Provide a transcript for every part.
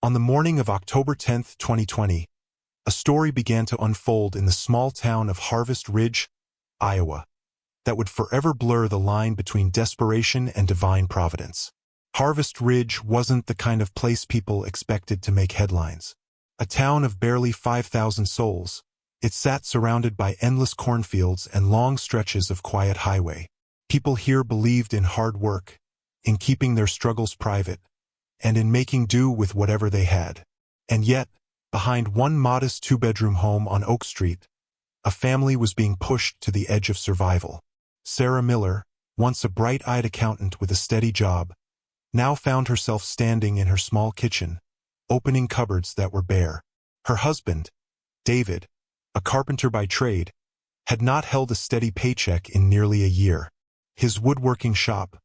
On the morning of October 10, 2020, a story began to unfold in the small town of Harvest Ridge, Iowa, that would forever blur the line between desperation and divine providence. Harvest Ridge wasn't the kind of place people expected to make headlines. A town of barely 5,000 souls, it sat surrounded by endless cornfields and long stretches of quiet highway. People here believed in hard work, in keeping their struggles private, and in making do with whatever they had. And yet, behind one modest two-bedroom home on Oak Street, a family was being pushed to the edge of survival. Sarah Miller, once a bright-eyed accountant with a steady job, now found herself standing in her small kitchen, opening cupboards that were bare. Her husband, David, a carpenter by trade, had not held a steady paycheck in nearly a year. His woodworking shop,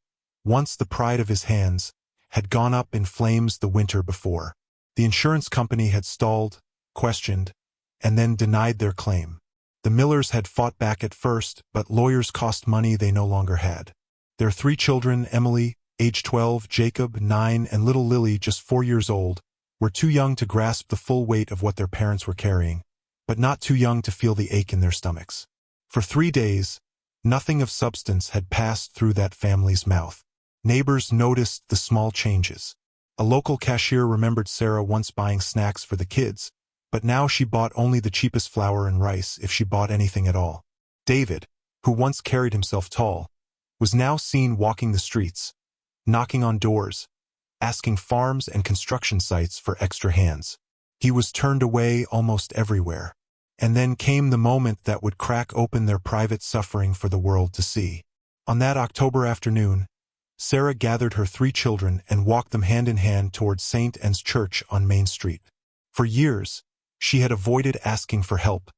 once the pride of his hands, had gone up in flames the winter before. The insurance company had stalled, questioned, and then denied their claim. The Millers had fought back at first, but lawyers cost money they no longer had. Their 3 children, Emily, age 12, Jacob, 9, and little Lily, just 4 years old, were too young to grasp the full weight of what their parents were carrying, but not too young to feel the ache in their stomachs. For 3 days, nothing of substance had passed through that family's mouth. Neighbors noticed the small changes. A local cashier remembered Sarah once buying snacks for the kids, but now she bought only the cheapest flour and rice if she bought anything at all. David, who once carried himself tall, was now seen walking the streets, knocking on doors, asking farms and construction sites for extra hands. He was turned away almost everywhere. And then came the moment that would crack open their private suffering for the world to see. On that October afternoon, Sarah gathered her 3 children and walked them hand in hand towards St. Anne's Church on Main Street. For years, she had avoided asking for help,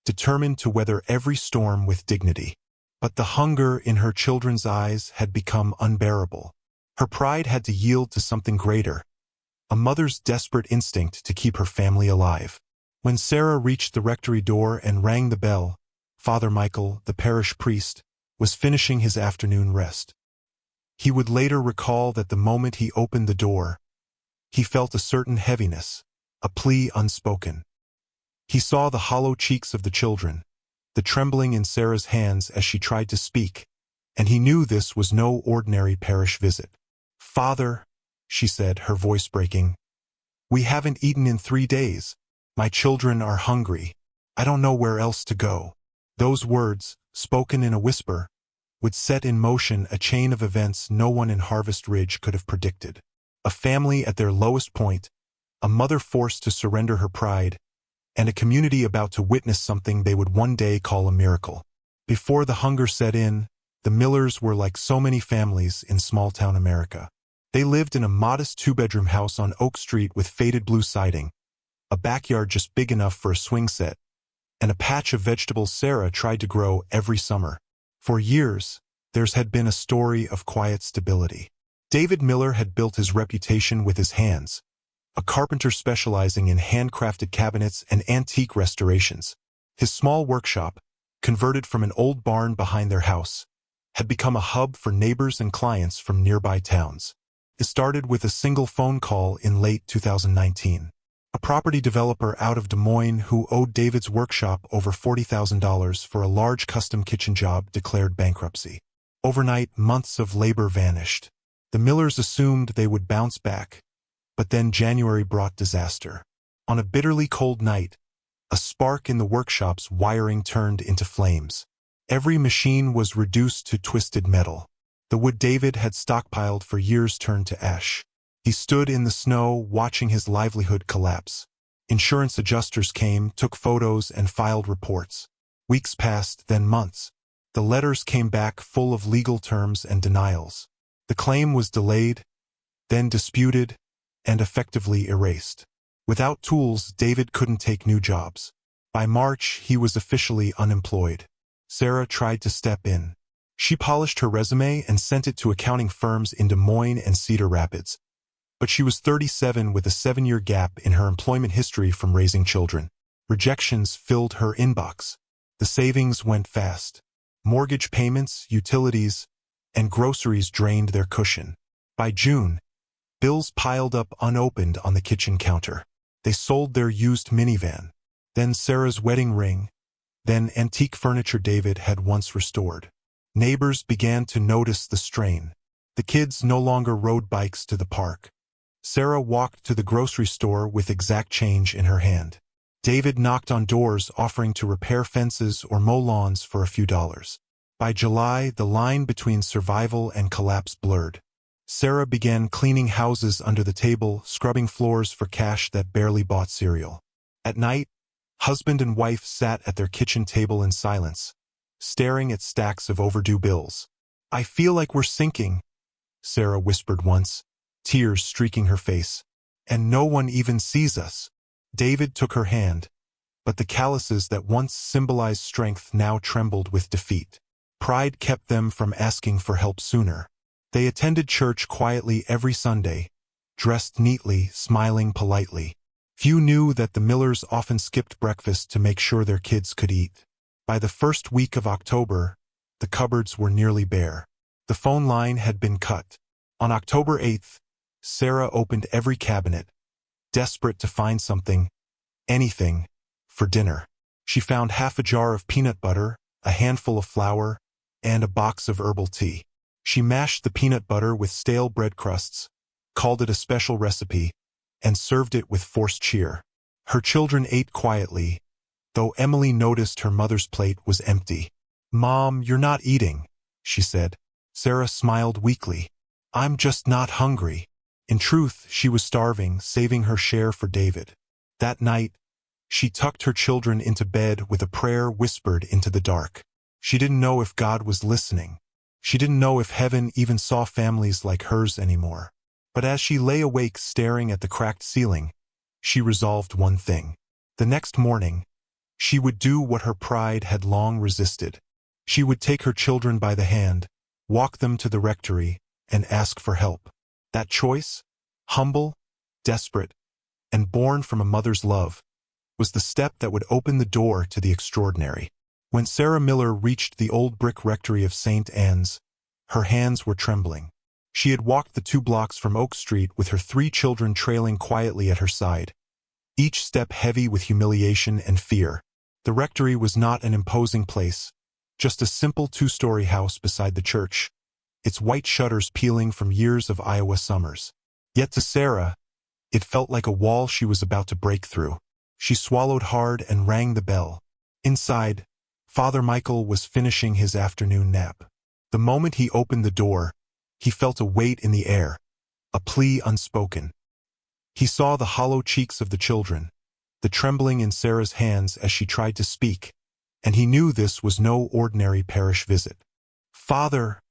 determined to weather every storm with dignity. But the hunger in her children's eyes had become unbearable. Her pride had to yield to something greater, a mother's desperate instinct to keep her family alive. When Sarah reached the rectory door and rang the bell, Father Michael, the parish priest, was finishing his afternoon rest. He would later recall that the moment he opened the door, he felt a certain heaviness, a plea unspoken. He saw the hollow cheeks of the children, the trembling in Sarah's hands as she tried to speak, and he knew this was no ordinary parish visit. "Father," she said, her voice breaking, "we haven't eaten in 3 days. My children are hungry. I don't know where else to go." Those words, spoken in a whisper, would set in motion a chain of events no one in Harvest Ridge could have predicted. A family at their lowest point, a mother forced to surrender her pride, and a community about to witness something they would one day call a miracle. Before the hunger set in, the Millers were like so many families in small-town America. They lived in a modest 2-bedroom house on Oak Street with faded blue siding, a backyard just big enough for a swing set, and a patch of vegetables Sarah tried to grow every summer. For years, theirs had been a story of quiet stability. David Miller had built his reputation with his hands, a carpenter specializing in handcrafted cabinets and antique restorations. His small workshop, converted from an old barn behind their house, had become a hub for neighbors and clients from nearby towns. It started with a single phone call in late 2019. A property developer out of Des Moines who owed David's workshop over $40,000 for a large custom kitchen job declared bankruptcy. Overnight, months of labor vanished. The Millers assumed they would bounce back, but then January brought disaster. On a bitterly cold night, a spark in the workshop's wiring turned into flames. Every machine was reduced to twisted metal. The wood David had stockpiled for years turned to ash. He stood in the snow, watching his livelihood collapse. Insurance adjusters came, took photos, and filed reports. Weeks passed, then months. The letters came back full of legal terms and denials. The claim was delayed, then disputed, and effectively erased. Without tools, David couldn't take new jobs. By March, he was officially unemployed. Sarah tried to step in. She polished her resume and sent it to accounting firms in Des Moines and Cedar Rapids. But she was 37 with a 7-year gap in her employment history from raising children. Rejections filled her inbox. The savings went fast. Mortgage payments, utilities, and groceries drained their cushion. By June, Bills piled up unopened on the kitchen counter. They sold their used minivan. Then Sarah's wedding ring. Then antique furniture David had once restored. Neighbors began to notice the strain. The kids no longer rode bikes to the park. Sarah walked to the grocery store with exact change in her hand. David knocked on doors offering to repair fences or mow lawns for a few dollars. By July, the line between survival and collapse blurred. Sarah began cleaning houses under the table, scrubbing floors for cash that barely bought cereal. At night, husband and wife sat at their kitchen table in silence, staring at stacks of overdue bills. "I feel like we're sinking," Sarah whispered once, tears streaking her face. "And no one even sees us." David took her hand, but the calluses that once symbolized strength now trembled with defeat. Pride kept them from asking for help sooner. They attended church quietly every Sunday, dressed neatly, smiling politely. Few knew that the Millers often skipped breakfast to make sure their kids could eat. By the first week of October, the cupboards were nearly bare. The phone line had been cut. On October 8th, Sarah opened every cabinet, desperate to find something, anything, for dinner. She found half a jar of peanut butter, a handful of flour, and a box of herbal tea. She mashed the peanut butter with stale bread crusts, called it a special recipe, and served it with forced cheer. Her children ate quietly, though Emily noticed her mother's plate was empty. "Mom, you're not eating," she said. Sarah smiled weakly. "I'm just not hungry." In truth, she was starving, saving her share for David. That night, she tucked her children into bed with a prayer whispered into the dark. She didn't know if God was listening. She didn't know if heaven even saw families like hers anymore. But as she lay awake staring at the cracked ceiling, she resolved one thing. The next morning, she would do what her pride had long resisted. She would take her children by the hand, walk them to the rectory, and ask for help. That choice, humble, desperate, and born from a mother's love, was the step that would open the door to the extraordinary. When Sarah Miller reached the old brick rectory of St. Anne's, her hands were trembling. She had walked the 2 blocks from Oak Street with her 3 children trailing quietly at her side, each step heavy with humiliation and fear. The rectory was not an imposing place, just a simple 2-story house beside the church, its white shutters peeling from years of Iowa summers. Yet to Sarah, it felt like a wall she was about to break through. She swallowed hard and rang the bell. Inside, Father Michael was finishing his afternoon nap. The moment he opened the door, he felt a weight in the air, a plea unspoken. He saw the hollow cheeks of the children, the trembling in Sarah's hands as she tried to speak, and he knew this was no ordinary parish visit. "Father,"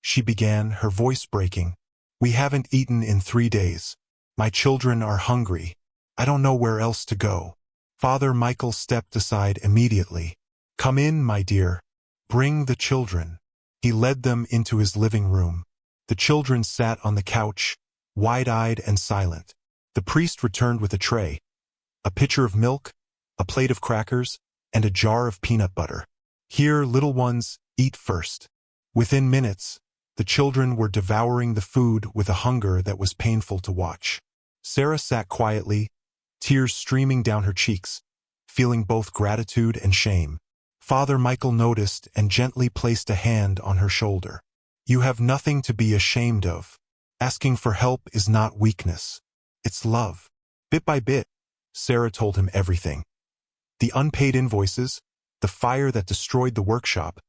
she began, her voice breaking, "we haven't eaten in 3 days. My children are hungry. I don't know where else to go." Father Michael stepped aside immediately. "Come in, my dear. Bring the children." He led them into his living room. The children sat on the couch, wide-eyed and silent. The priest returned with a tray, a pitcher of milk, a plate of crackers, and a jar of peanut butter. "Here, little ones, eat first." Within minutes, the children were devouring the food with a hunger that was painful to watch. Sarah sat quietly, tears streaming down her cheeks, feeling both gratitude and shame. Father Michael noticed and gently placed a hand on her shoulder. "You have nothing to be ashamed of. Asking for help is not weakness. It's love." Bit by bit, Sarah told him everything. The unpaid invoices, the fire that destroyed the workshop,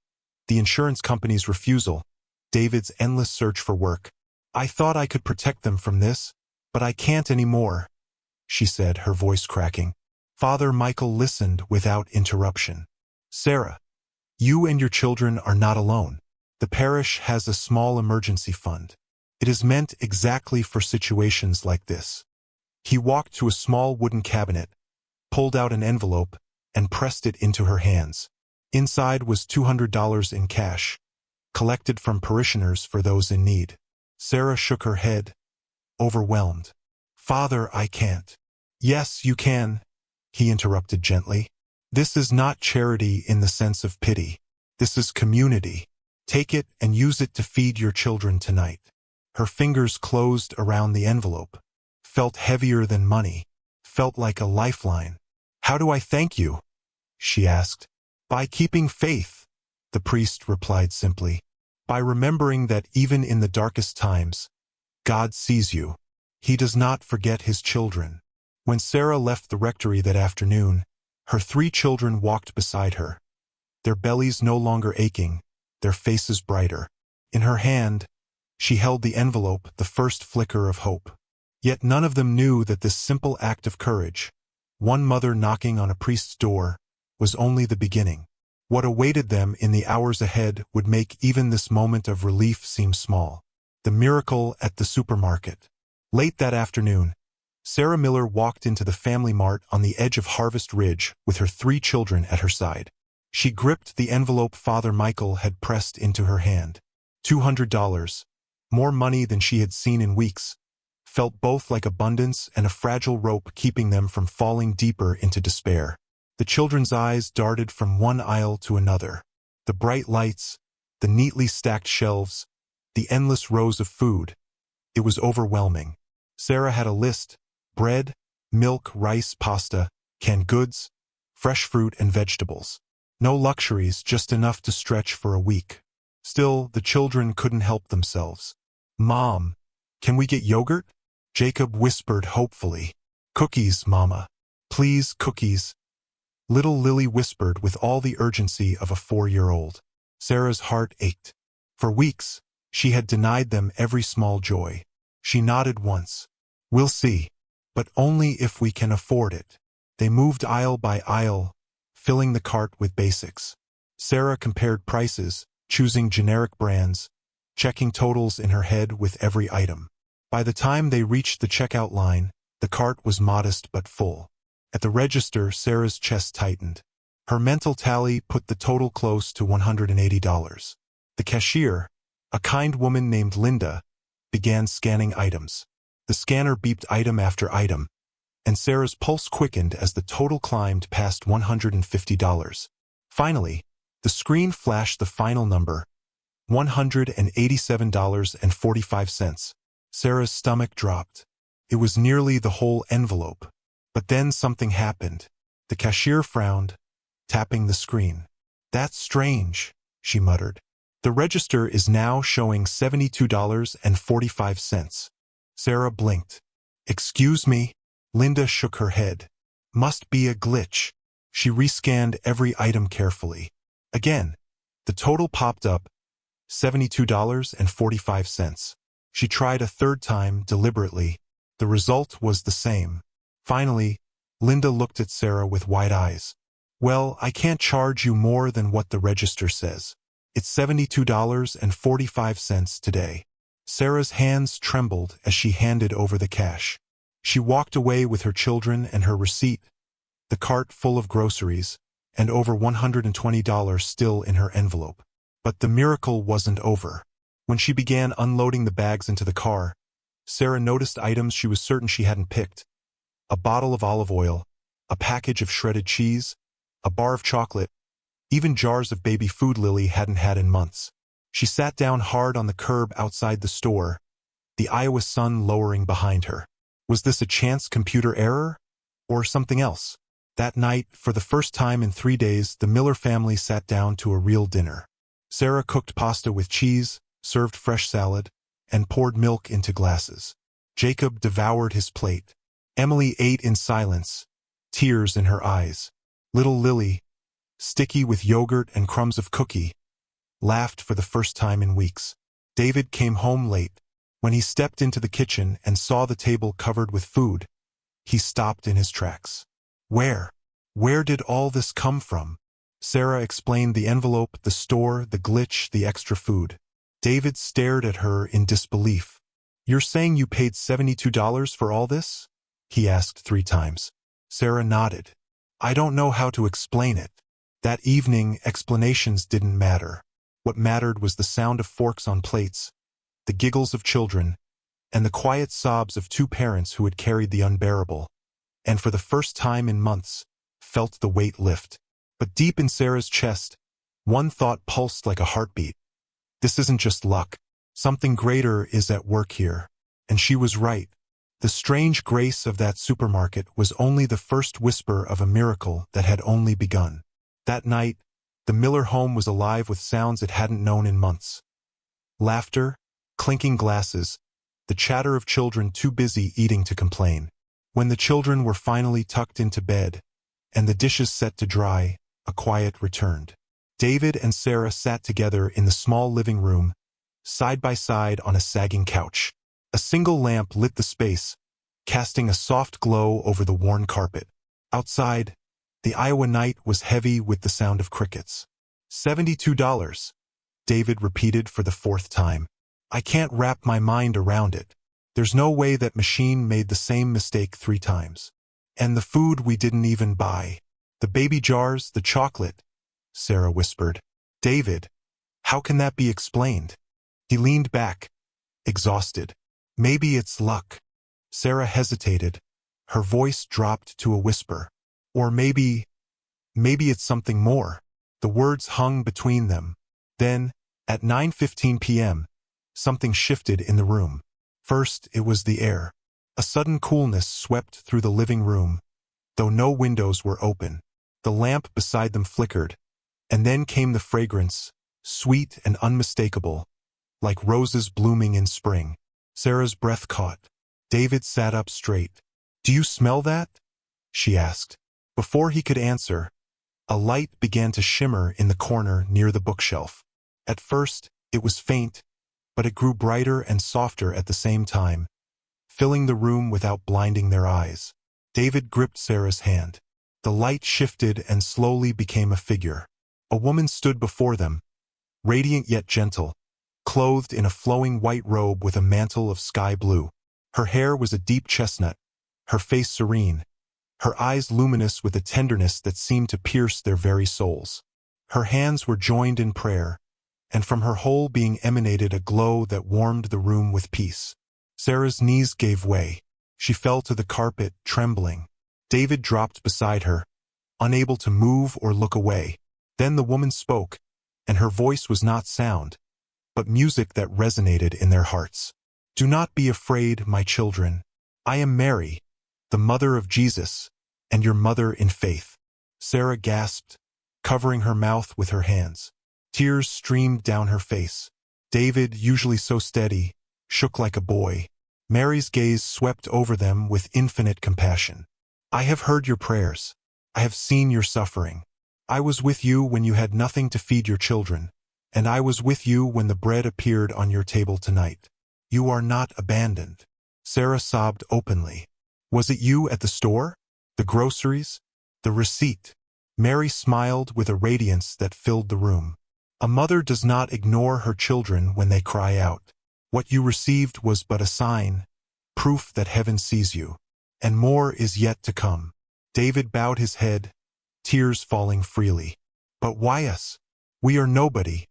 the insurance company's refusal, David's endless search for work. "I thought I could protect them from this, but I can't anymore," she said, her voice cracking. Father Michael listened without interruption. "Sarah, you and your children are not alone. The parish has a small emergency fund. It is meant exactly for situations like this." He walked to a small wooden cabinet, pulled out an envelope, and pressed it into her hands. Inside was $200 in cash, collected from parishioners for those in need. Sarah shook her head, overwhelmed. "Father, I can't." "Yes, you can," he interrupted gently. "This is not charity in the sense of pity. This is community. Take it and use it to feed your children tonight." Her fingers closed around the envelope. Felt heavier than money. Felt like a lifeline. "How do I thank you?" she asked. "By keeping faith," the priest replied simply. "By remembering that even in the darkest times, God sees you. He does not forget his children." When Sarah left the rectory that afternoon, her 3 children walked beside her, their bellies no longer aching, their faces brighter. In her hand, she held the envelope, the first flicker of hope. Yet none of them knew that this simple act of courage, one mother knocking on a priest's door, was only the beginning. What awaited them in the hours ahead would make even this moment of relief seem small. The miracle at the supermarket. Late that afternoon, Sarah Miller walked into the family mart on the edge of Harvest Ridge with her 3 children at her side. She gripped the envelope Father Michael had pressed into her hand. $200, more money than she had seen in weeks, felt both like abundance and a fragile rope keeping them from falling deeper into despair. The children's eyes darted from one aisle to another. The bright lights, the neatly stacked shelves, the endless rows of food. It was overwhelming. Sarah had a list: bread, milk, rice, pasta, canned goods, fresh fruit and vegetables. No luxuries, just enough to stretch for a week. Still, the children couldn't help themselves. "Mom, can we get yogurt?" Jacob whispered hopefully. "Cookies, Mama. Please, cookies." Little Lily whispered with all the urgency of a 4-year-old. Sarah's heart ached. For weeks, she had denied them every small joy. She nodded once. "We'll see. But only if we can afford it." They moved aisle by aisle, filling the cart with basics. Sarah compared prices, choosing generic brands, checking totals in her head with every item. By the time they reached the checkout line, the cart was modest but full. At the register, Sarah's chest tightened. Her mental tally put the total close to $180. The cashier, a kind woman named Linda, began scanning items. The scanner beeped item after item, and Sarah's pulse quickened as the total climbed past $150. Finally, the screen flashed the final number, $187.45. Sarah's stomach dropped. It was nearly the whole envelope. But then something happened. The cashier frowned, tapping the screen. "That's strange," she muttered. "The register is now showing $72.45. Sarah blinked. "Excuse me?" Linda shook her head. "Must be a glitch." She rescanned every item carefully. Again, the total popped up, $72.45. She tried a third time deliberately. The result was the same. Finally, Linda looked at Sarah with wide eyes. "Well, I can't charge you more than what the register says. It's $72.45 today." Sarah's hands trembled as she handed over the cash. She walked away with her children and her receipt, the cart full of groceries, and over $120 still in her envelope. But the miracle wasn't over. When she began unloading the bags into the car, Sarah noticed items she was certain she hadn't picked. A bottle of olive oil, a package of shredded cheese, a bar of chocolate, even jars of baby food Lily hadn't had in months. She sat down hard on the curb outside the store, the Iowa sun lowering behind her. Was this a chance computer error, or something else? That night, for the first time in 3 days, the Miller family sat down to a real dinner. Sarah cooked pasta with cheese, served fresh salad, and poured milk into glasses. Jacob devoured his plate. Emily ate in silence, tears in her eyes. Little Lily, sticky with yogurt and crumbs of cookie, laughed for the first time in weeks. David came home late. When he stepped into the kitchen and saw the table covered with food, he stopped in his tracks. Where did all this come from? Sarah explained the envelope, the store, the glitch, the extra food. David stared at her in disbelief. "You're saying you paid $72 for all this?" he asked 3 times. Sarah nodded. "I don't know how to explain it." That evening, explanations didn't matter. What mattered was the sound of forks on plates, the giggles of children, and the quiet sobs of 2 parents who had carried the unbearable, and for the first time in months, felt the weight lift. But deep in Sarah's chest, one thought pulsed like a heartbeat. This isn't just luck. Something greater is at work here. And she was right. The strange grace of that supermarket was only the first whisper of a miracle that had only begun. That night, the Miller home was alive with sounds it hadn't known in months. Laughter, clinking glasses, the chatter of children too busy eating to complain. When the children were finally tucked into bed, and the dishes set to dry, a quiet returned. David and Sarah sat together in the small living room, side by side on a sagging couch. A single lamp lit the space, casting a soft glow over the worn carpet. Outside, the Iowa night was heavy with the sound of crickets. $72, David repeated for the fourth time. I can't wrap my mind around it. There's no way that machine made the same mistake 3 times. And the food we didn't even buy. The baby jars, the chocolate, Sarah whispered. David, how can that be explained? He leaned back, exhausted. Maybe it's luck. Sarah hesitated. Her voice dropped to a whisper. Or maybe it's something more. The words hung between them. Then, at 9:15 p.m., something shifted in the room. First, it was the air. A sudden coolness swept through the living room, though no windows were open. The lamp beside them flickered, and then came the fragrance, sweet and unmistakable, like roses blooming in spring. Sarah's breath caught. David sat up straight. Do you smell that? She asked. Before he could answer, a light began to shimmer in the corner near the bookshelf. At first, it was faint, but it grew brighter and softer at the same time, filling the room without blinding their eyes. David gripped Sarah's hand. The light shifted and slowly became a figure. A woman stood before them, radiant yet gentle, clothed in a flowing white robe with a mantle of sky blue. Her hair was a deep chestnut, her face serene, her eyes luminous with a tenderness that seemed to pierce their very souls. Her hands were joined in prayer, and from her whole being emanated a glow that warmed the room with peace. Sarah's knees gave way. She fell to the carpet, trembling. David dropped beside her, unable to move or look away. Then the woman spoke, and her voice was not sound, but music that resonated in their hearts. Do not be afraid, my children. I am Mary, the mother of Jesus, and your mother in faith. Sarah gasped, covering her mouth with her hands. Tears streamed down her face. David, usually so steady, shook like a boy. Mary's gaze swept over them with infinite compassion. I have heard your prayers. I have seen your suffering. I was with you when you had nothing to feed your children, and I was with you when the bread appeared on your table tonight. You are not abandoned. Sarah sobbed openly. Was it you at the store? The groceries? The receipt? Mary smiled with a radiance that filled the room. A mother does not ignore her children when they cry out. What you received was but a sign, proof that heaven sees you. And more is yet to come. David bowed his head, tears falling freely. But why us? We are nobody,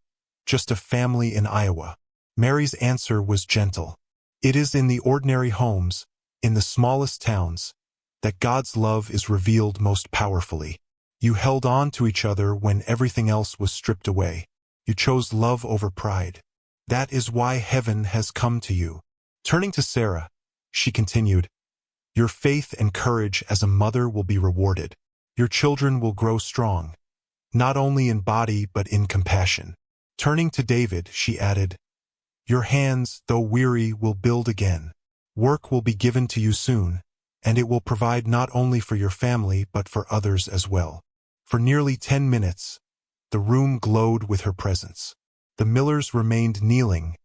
just a family in Iowa. Mary's answer was gentle. It is in the ordinary homes, in the smallest towns, that God's love is revealed most powerfully. You held on to each other when everything else was stripped away. You chose love over pride. That is why heaven has come to you. Turning to Sarah, she continued, your faith and courage as a mother will be rewarded. Your children will grow strong, not only in body but in compassion. Turning to David, she added, your hands, though weary, will build again. Work will be given to you soon, and it will provide not only for your family but for others as well. For nearly 10 minutes, the room glowed with her presence. The Millers remained kneeling,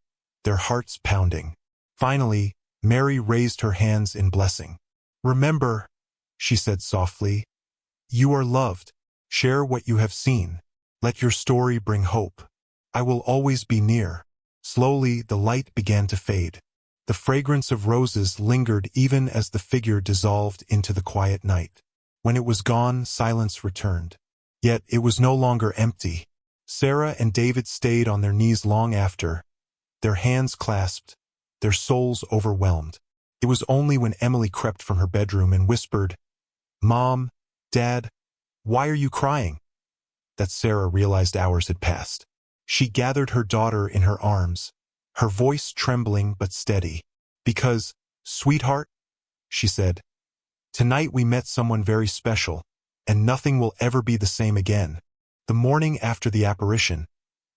their hearts pounding. Finally, Mary raised her hands in blessing. Remember, she said softly, you are loved. Share what you have seen. Let your story bring hope. I will always be near. Slowly, the light began to fade. The fragrance of roses lingered even as the figure dissolved into the quiet night. When it was gone, silence returned. Yet it was no longer empty. Sarah and David stayed on their knees long after, their hands clasped, their souls overwhelmed. It was only when Emily crept from her bedroom and whispered, Mom, Dad, why are you crying? That Sarah realized hours had passed. She gathered her daughter in her arms, her voice trembling but steady. "Because, sweetheart," she said, "tonight we met someone very special, and nothing will ever be the same again." The morning after the apparition,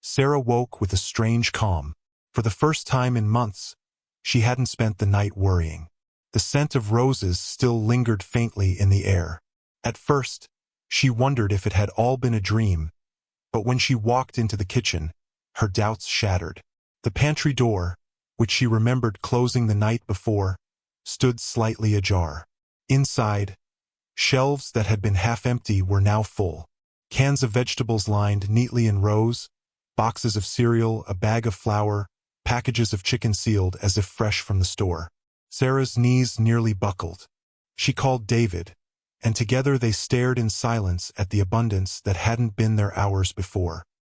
Sarah woke with a strange calm. For the first time in months, she hadn't spent the night worrying. The scent of roses still lingered faintly in the air. At first, she wondered if it had all been a dream, but when she walked into the kitchen, her doubts shattered. The pantry door, which she remembered closing the night before, stood slightly ajar. Inside, shelves that had been half empty were now full. Cans of vegetables lined neatly in rows, boxes of cereal, a bag of flour, packages of chicken sealed as if fresh from the store. Sarah's knees nearly buckled. She called David, and together they stared in silence at the abundance that hadn't been there hours before.